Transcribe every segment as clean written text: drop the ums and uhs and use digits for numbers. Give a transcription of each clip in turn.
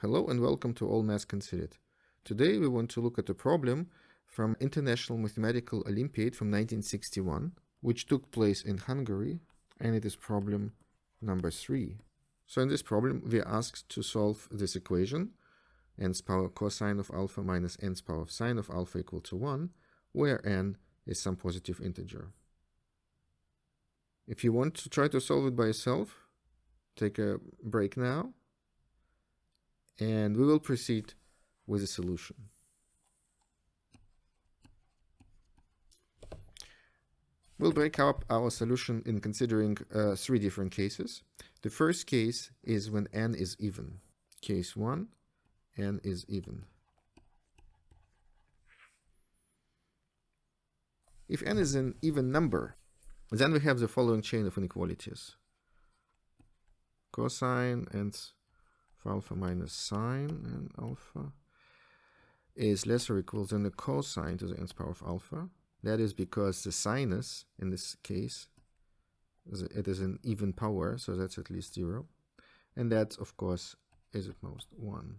Hello and welcome to All Maths Considered. Today we want to look at a problem from International Mathematical Olympiad from 1961, which took place in Hungary, and it is problem number 3. So in this problem we are asked to solve this equation, n's power cosine of alpha minus n's power of sine of alpha equal to 1, where n is some positive integer. If you want to try to solve it by yourself, take a break now, and we will proceed with the solution. We'll break up our solution in considering 3 different cases. The first case is when n is even. Case 1, n is even. If n is an even number, then we have the following chain of inequalities. Cosine n's alpha minus sine and alpha is less or equal than the cosine to the nth power of alpha. That is because the sinus, in this case, it is an even power, so that's at least 0. And that, of course, is at most 1.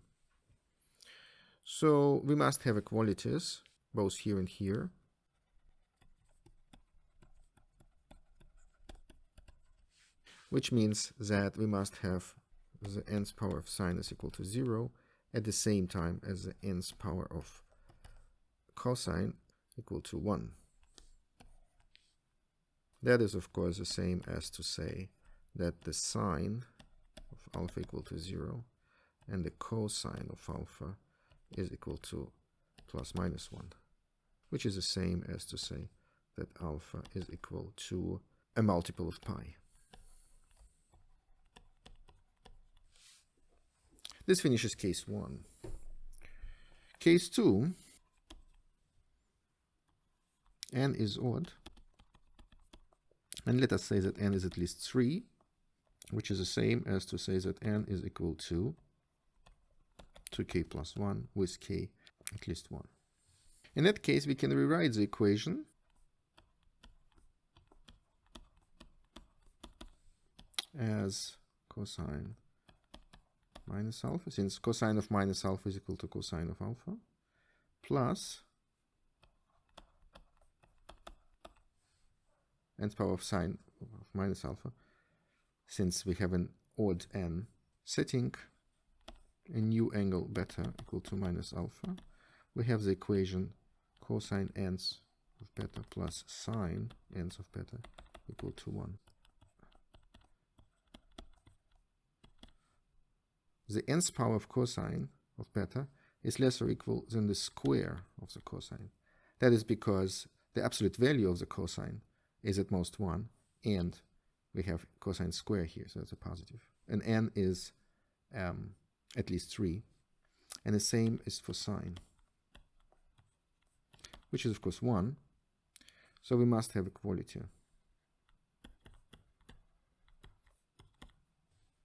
So we must have equalities, both here and here. Which means that we must have the nth power of sine is equal to 0 at the same time as the nth power of cosine equal to 1. That is, of course, the same as to say that the sine of alpha equal to 0 and the cosine of alpha is equal to plus minus 1, which is the same as to say that alpha is equal to a multiple of pi. This finishes case 1. Case 2, n is odd, and let us say that n is at least 3, which is the same as to say that n is equal to 2k plus 1 with k at least 1. In that case, we can rewrite the equation as cosine minus alpha, since cosine of minus alpha is equal to cosine of alpha, plus nth power of sine of minus alpha, since we have an odd n, setting a new angle beta equal to minus alpha. We have the equation cosine nth of beta plus sine nth of beta equal to 1. The nth power of cosine of beta is less or equal than the square of the cosine. That is because the absolute value of the cosine is at most 1, and we have cosine square here, so that's a positive. And n is at least 3, and the same is for sine, which is of course 1, so we must have equality.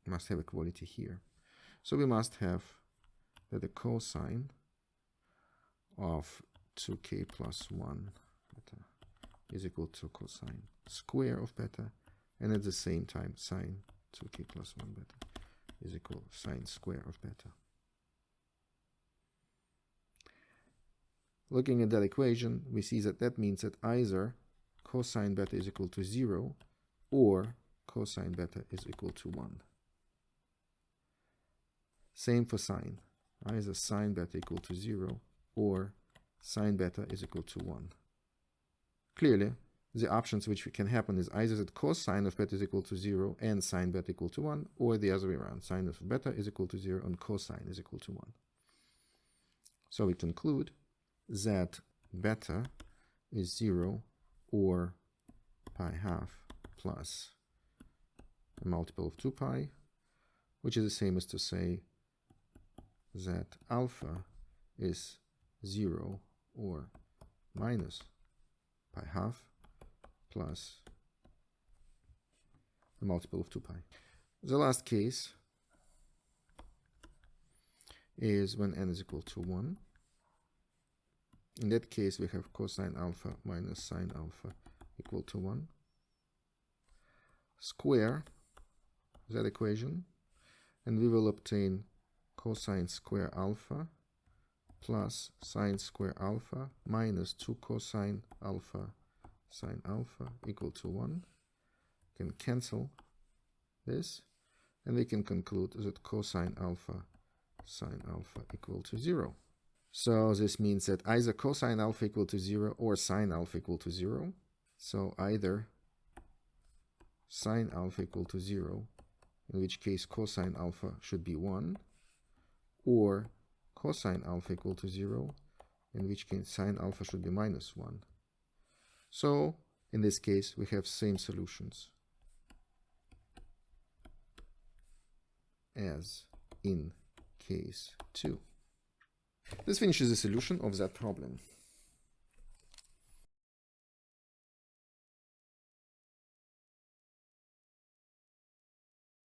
Must have equality here. So we must have that the cosine of 2k plus 1 beta is equal to cosine square of beta, and at the same time sine 2k plus 1 beta is equal to sine square of beta. Looking at that equation, we see that that means that either cosine beta is equal to 0 or cosine beta is equal to 1. Same for sine. Either sine beta equal to 0 or sine beta is equal to 1. Clearly, the options which can happen is either that cosine of beta is equal to 0 and sine beta equal to 1, or the other way around. Sine of beta is equal to 0 and cosine is equal to 1. So we conclude that beta is 0 or pi half plus a multiple of 2 pi, which is the same as to say that alpha is 0 or minus pi half plus a multiple of 2 pi. The last case is when n is equal to 1. In that case, we have cosine alpha minus sine alpha equal to 1. Square that equation, and we will obtain cosine square alpha plus sine square alpha minus 2 cosine alpha sine alpha equal to 1. Can cancel this, and we can conclude that cosine alpha sine alpha equal to 0. So this means that either cosine alpha equal to 0 or sine alpha equal to 0. So either sine alpha equal to 0, in which case cosine alpha should be 1, or cosine alpha equal to 0, in which case sine alpha should be minus 1. So in this case we have same solutions as in case 2. This finishes the solution of that problem.